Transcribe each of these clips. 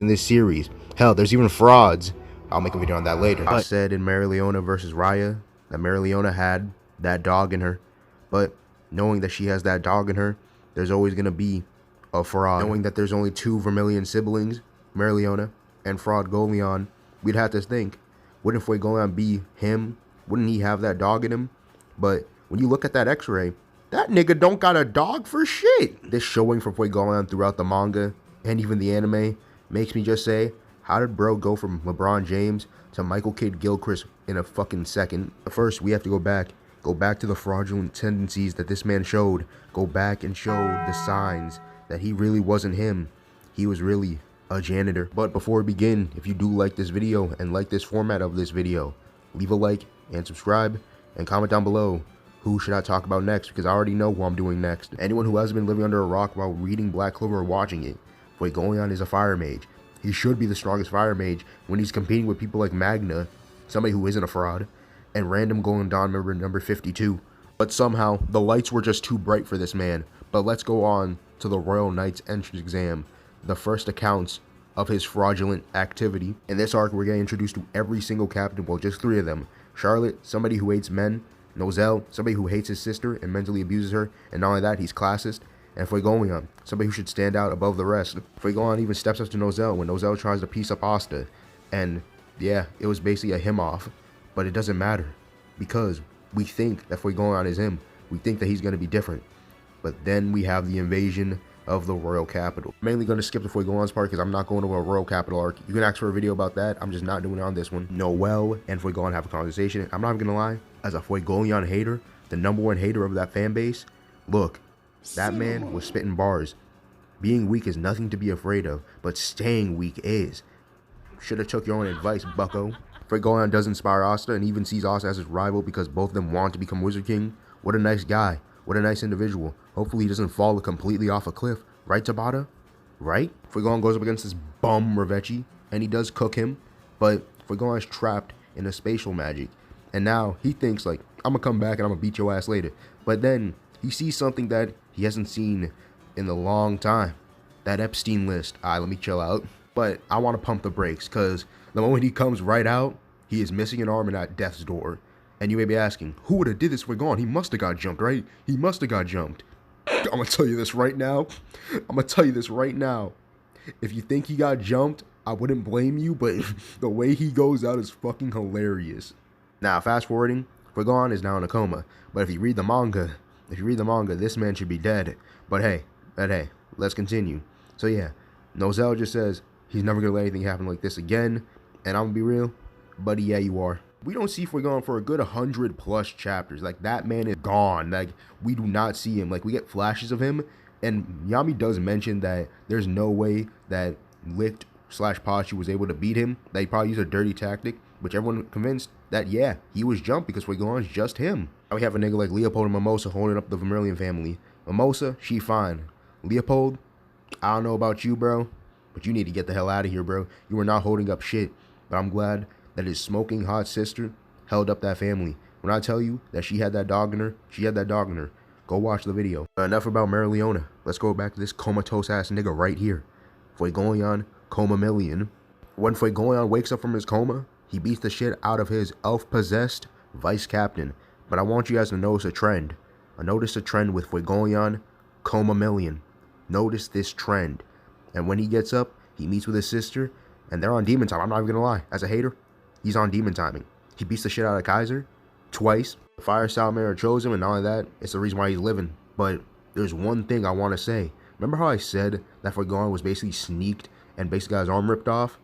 in this series. Hell, there's even frauds. I'll make a video on that later. I said in Marileona versus Raya that Marileona had that dog in her, but knowing that she has that dog in her, there's always going to be a fraud. Knowing that there's only two Vermilion siblings, Marileona and Fraudgoleon, we'd have to think, wouldn't Fraudgoleon be him? Wouldn't he have that dog in him? But when you look at that x-ray, that nigga don't got a dog for shit. This showing from Fraudgoleon throughout the manga and even the anime makes me just say, how did bro go from LeBron James to Michael Kidd Gilchrist in a fucking second? First, we have to go back to the fraudulent tendencies that this man showed. Go back and show the signs that he really wasn't him. He was really a janitor. But before we begin, if you do like this video and like this format of this video, leave a like and subscribe and comment down below who should I talk about next, because I already know who I'm doing next. Anyone who hasn't been living under a rock while reading Black Clover or watching it, Fraudgoleon is a fire mage. He should be the strongest fire mage when he's competing with people like Magna, somebody who isn't a fraud, and random Golden Dawn member number 52. But somehow, the lights were just too bright for this man. But let's go on to the Royal Knight's entrance exam, the first accounts of his fraudulent activity. In this arc, we're getting introduced to every single captain, well, just three of them. Charlotte, somebody who hates men. Nozel, somebody who hates his sister and mentally abuses her, and not only that, he's classist. And Fraudgoleon, somebody who should stand out above the rest. Fraudgoleon even steps up to Nozel when Nozel tries to piece up Asta. And yeah, it was basically a him off. But it doesn't matter, because we think that Fraudgoleon is him. We think that he's going to be different. But then we have the invasion of the royal capital. I'm mainly going to skip the Fraudgoleon's part because I'm not going to a royal capital arc. You can ask for a video about that. I'm just not doing it on this one. Noel and Fraudgoleon have a conversation. I'm not even going to lie. As a Fraudgoleon hater, the #1 hater of that fan base, look, that man was spitting bars. Being weak is nothing to be afraid of, but staying weak is. Should have took your own advice, bucko. Fraudgoleon does inspire Asta and even sees Asta as his rival because both of them want to become Wizard King. What a nice guy. What a nice individual. Hopefully he doesn't fall completely off a cliff. Right, Tabata? Right? Fraudgoleon goes up against this bum Revechi, and he does cook him, but Fraudgoleon is trapped in a spatial magic. And now he thinks like, I'm gonna come back and I'm gonna beat your ass later. But then he sees something that he hasn't seen in a long time. That Epstein list. Alright, let me chill out. But I want to pump the brakes, because the moment he comes right out, he is missing an arm and at death's door. And you may be asking, who would have did this for Fraudgoleon? He must have got jumped, right? He must have got jumped. I'm gonna tell you this right now. I'm gonna tell you this right now. If you think he got jumped, I wouldn't blame you, but the way he goes out is fucking hilarious. Now, fast forwarding, Fraudgoleon is now in a coma. But if you read the manga, this man should be dead. But hey, let's continue. So yeah, Nozel just says he's never gonna let anything happen like this again. And I'm gonna be real, buddy, yeah, you are. We don't see Fraudgoleon for a good 100+ chapters. Like, that man is gone. Like, we do not see him. Like, we get flashes of him. And Yami does mention that there's no way that Licht/Pachi was able to beat him. That he probably used a dirty tactic. Which everyone convinced that, yeah, he was jumped because Fraudgoleon's just him. Now we have a nigga like Leopold and Mimosa holding up the Vermilion family. Mimosa, she fine. Leopold, I don't know about you, bro, but you need to get the hell out of here, bro. You are not holding up shit. But I'm glad that his smoking hot sister held up that family. When I tell you that she had that dog in her, she had that dog in her. Go watch the video. Enough about Marileona. Let's go back to this comatose ass nigga right here. Fraudgoleon, Coma Million. When Fraudgoleon wakes up from his coma, he beats the shit out of his elf-possessed vice captain. But I want you guys to notice a trend. I noticed a trend with Fraudgoleon, Coma Million. Notice this trend. And when he gets up, he meets with his sister, and they're on demon time. I'm not even gonna lie. As a hater, he's on demon timing. He beats the shit out of Kaiser twice. The Fire Salamandra chose him, and not only that, it's the reason why he's living. But there's one thing I want to say. Remember how I said that Fraudgoleon was basically sneaked and basically got his arm ripped off?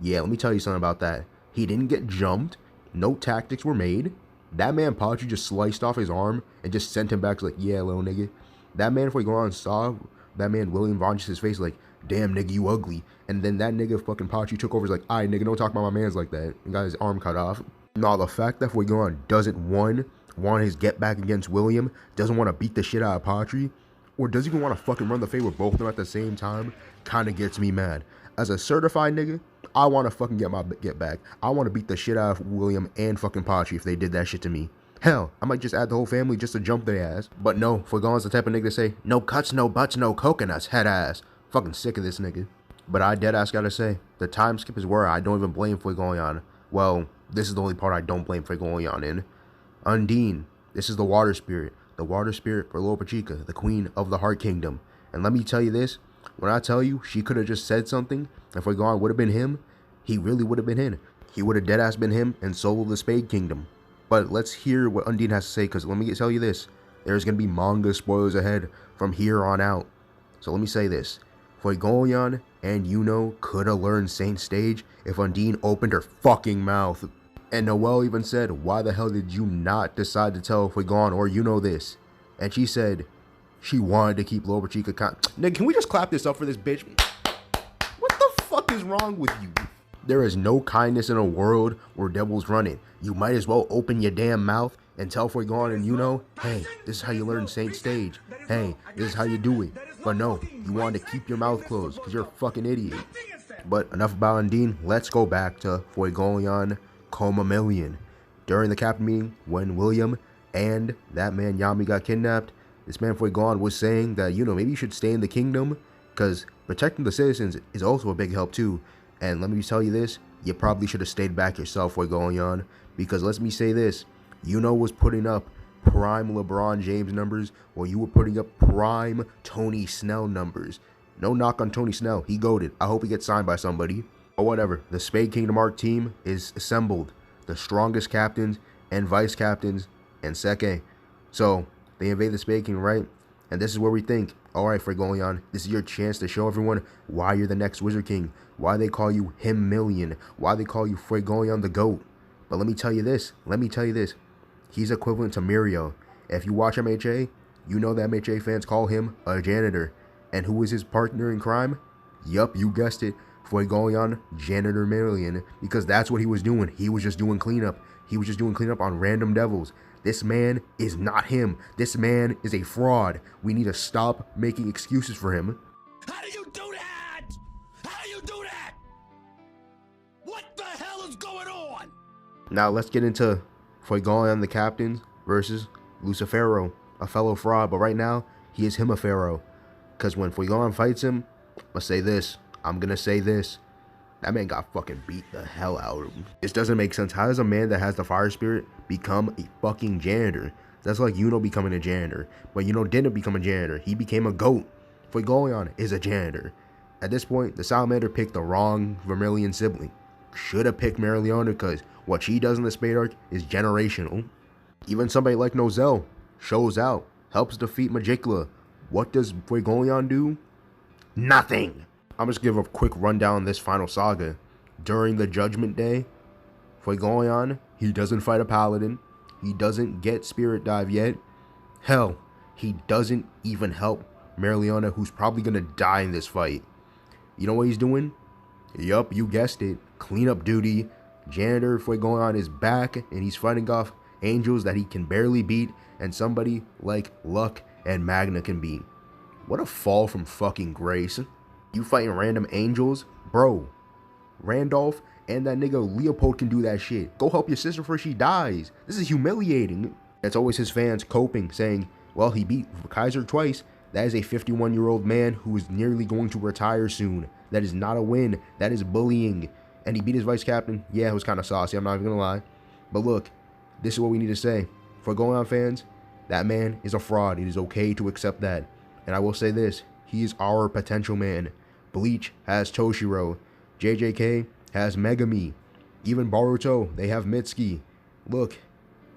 Yeah, let me tell you something about that. He didn't get jumped. No tactics were made. That man Pachi just sliced off his arm and just sent him back like, yeah, little nigga. That man Fraudgoleon saw that man William Vonch's face like, damn nigga, you ugly. And then that nigga fucking Pachi took over, is like, alright nigga, don't talk about my mans like that. And got his arm cut off. Nah, the fact that Fraudgoleon doesn't want his get back against William, doesn't want to beat the shit out of Pachi, or doesn't even want to fucking run the fade with both of them at the same time, kind of gets me mad. As a certified nigga, I want to fucking get back. I want to beat the shit out of William and fucking Pachi if they did that shit to me. Hell, I might just add the whole family just to jump their ass. But no, Fraudgoleon's the type of nigga to say, no cuts, no butts, no coconuts, head ass. Fucking sick of this nigga. But I deadass gotta say, the time skip is where I don't even blame Fraudgoleon. Well, this is the only part I don't blame Fraudgoleon in. Undine, this is the water spirit for Lopachica, the queen of the Heart Kingdom. And let me tell you this, when I tell you she could have just said something, and Fraudgoleon would have been him, he really would have been him. He would have deadass been him and soloed the Spade Kingdom. But let's hear what Undine has to say, because let me tell you this, there's going to be manga spoilers ahead from here on out. So let me say this, Fraudgoleon and Yuno could have learned Saint Stage if Undine opened her fucking mouth. And Noelle even said, why the hell did you not decide to tell Fraudgoleon or Yuno this? And she said she wanted to keep Lopachica Nigga, can we just clap this up for this bitch? What the fuck is wrong with you? There is no kindness in a world where devils run it. You might as well open your damn mouth and tell Fraudgoleon and Yuno, hey, this is how you learn Saint Stage. Hey, this is how you do it. But no, you wanted to keep your mouth closed because you're a fucking idiot. But enough about Undine. Let's go back to Fraudgoleon Coma Million. During the captain meeting, when William and that man Yami got kidnapped, this man Fraudgoleon was saying that, you know, maybe you should stay in the kingdom because protecting the citizens is also a big help too. And let me tell you this, you probably should have stayed back yourself, Fraudgoleon, because let me say this, Yuno was putting up prime LeBron James numbers while you were putting up prime Tony Snell numbers. No knock on Tony Snell, he goated. I hope he gets signed by somebody. Or whatever, the Spade Kingdom Arc team is assembled. The strongest captains and vice captains and Seke. So, they invade the Spade Kingdom, right? And this is where we think, alright Fraudgoleon, this is your chance to show everyone why you're the next Wizard King. Why they call you Him Million. Why they call you Fraudgoleon the GOAT. But let me tell you this. He's equivalent to Mirio. If you watch MHA, you know that MHA fans call him a janitor. And who is his partner in crime? Yup, you guessed it. Fraudgoleon Janitor Million, because that's what he was doing. He was just doing cleanup. He was just doing cleanup on random devils. This man is not him. This man is a fraud. We need to stop making excuses for him. How do you do that? How do you do that? What the hell is going on? Now let's get into Fraudgoleon the captain versus Lucifero, a fellow fraud. But right now, he is Himifero. Because when Fraudgoleon fights him, I'm gonna say this, that man got fucking beat the hell out of him. This doesn't make sense. How does a man that has the fire spirit become a fucking janitor? That's like Yuno becoming a janitor. But Yuno didn't become a janitor. He became a GOAT. Fraudgoleon is a janitor. At this point, the Salamander picked the wrong Vermilion sibling. Should have picked Mereoleona because what she does in the Spade Arc is generational. Even somebody like Nozel shows out, helps defeat Magicla. What does Fraudgoleon do? Nothing. I'm just gonna give a quick rundown on this final saga. During the Judgment Day, Fraudgoleon, he doesn't fight a paladin. He doesn't get Spirit Dive yet. Hell, he doesn't even help Mereoleona, who's probably gonna die in this fight. You know what he's doing? Yup, you guessed it. Cleanup duty. Janitor Fraudgoleon is back, and he's fighting off angels that he can barely beat, and somebody like Luck and Magna can beat. What a fall from fucking grace. You fighting random angels? Bro, Randolph and that nigga Leopold can do that shit. Go help your sister before she dies. This is humiliating. That's always his fans coping, saying, well, he beat Kaiser twice. That is a 51-year-old man who is nearly going to retire soon. That is not a win. That is bullying. And he beat his vice captain. Yeah, it was kind of saucy, I'm not even gonna lie. But look, this is what we need to say. Fraudgoleon fans, that man is a fraud. It is okay to accept that. And I will say this, he is our potential man. Bleach has Toshiro. JJK has Megami. Even Boruto, they have Mitsuki. Look,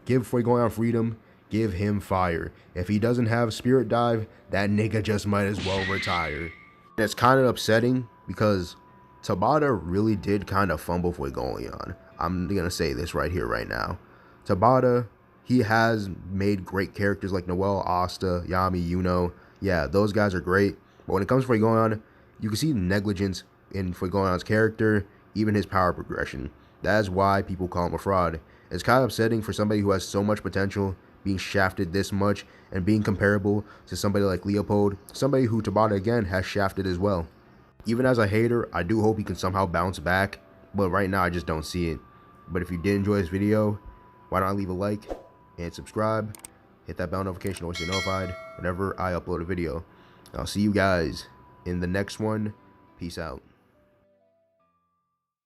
give Fraudgoleon freedom. Give him fire. If he doesn't have Spirit Dive, that nigga just might as well retire. And it's kind of upsetting because Tabata really did kind of fumble Fraudgoleon. I'm gonna say this right here, right now. Tabata, he has made great characters like Noelle, Asta, Yami, Yuno. Yeah, those guys are great. But when it comes to Fraudgoleon, you can see negligence in Fraudgoleon's character, even his power progression. That is why people call him a fraud. It's kind of upsetting for somebody who has so much potential being shafted this much and being comparable to somebody like Leopold, somebody who Tabata again has shafted as well. Even as a hater, I do hope he can somehow bounce back, but right now I just don't see it. But if you did enjoy this video, why don't I leave a like and subscribe, hit that bell notification, always get notified whenever I upload a video. I'll see you guys in the next one. Peace out.